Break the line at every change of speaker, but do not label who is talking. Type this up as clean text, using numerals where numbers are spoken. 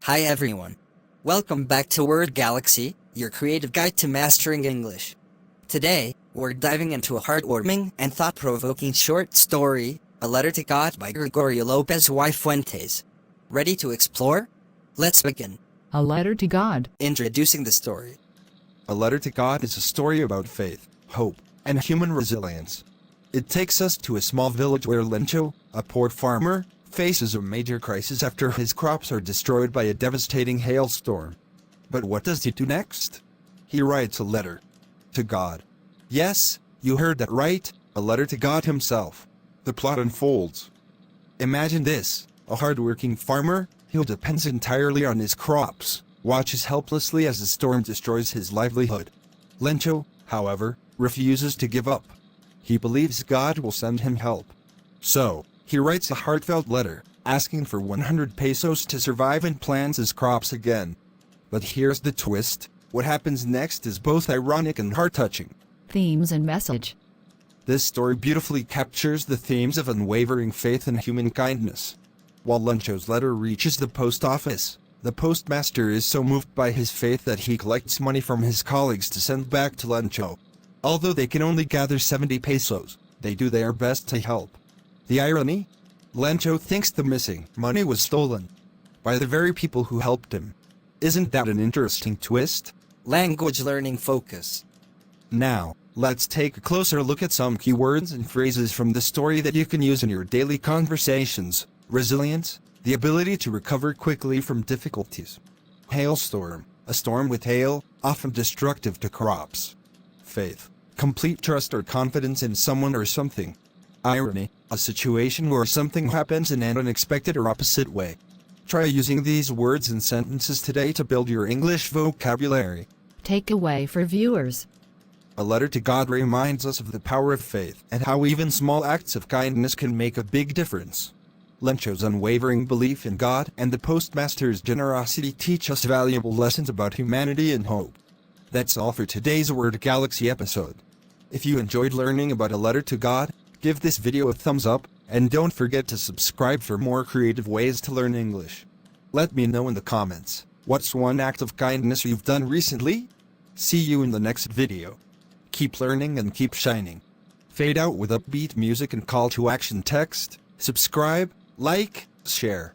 Hi everyone. Welcome back to Word Galaxy, your creative guide to mastering English. Today, we're diving into a heartwarming and thought-provoking short story, A Letter to God by Gregorio López y Fuentes. Ready to explore? Let's begin.
A Letter to God.
Introducing the story.
A Letter to God is a story about faith, hope, and human resilience. It takes us to a small village where Lencho, a poor farmer, faces a major crisis after his crops are destroyed by a devastating hailstorm. But what does he do next? He writes a letter to God. Yes, you heard that right, a letter to God himself. The plot unfolds. Imagine this, a hard-working farmer, who depends entirely on his crops, watches helplessly as the storm destroys his livelihood. Lencho, however, refuses to give up. He believes God will send him help. So, he writes a heartfelt letter, asking for 100 pesos to survive and plants his crops again. But here's the twist, what happens next is both ironic and heart-touching.
Themes and message.
This story beautifully captures the themes of unwavering faith and human kindness. While Lencho's letter reaches the post office, the postmaster is so moved by his faith that he collects money from his colleagues to send back to Lencho. Although they can only gather 70 pesos, they do their best to help. The irony? Lencho thinks the missing money was stolen by the very people who helped him. Isn't that an interesting twist?
Language learning focus.
Now, let's take a closer look at some keywords and phrases from the story that you can use in your daily conversations. Resilience, the ability to recover quickly from difficulties. Hailstorm, a storm with hail, often destructive to crops. Faith, complete trust or confidence in someone or something. Irony, a situation where something happens in an unexpected or opposite way. Try using these words and sentences today to build your English vocabulary.
Takeaway for viewers.
A Letter to God reminds us of the power of faith and how even small acts of kindness can make a big difference. Lencho's unwavering belief in God and the postmaster's generosity teach us valuable lessons about humanity and hope. That's all for today's Word Galaxy episode. If you enjoyed learning about A Letter to God, give this video a thumbs up, and don't forget to subscribe for more creative ways to learn English. Let me know in the comments, what's one act of kindness you've done recently? See you in the next video. Keep learning and keep shining. Fade out with upbeat music and call to action text. Subscribe, like, share.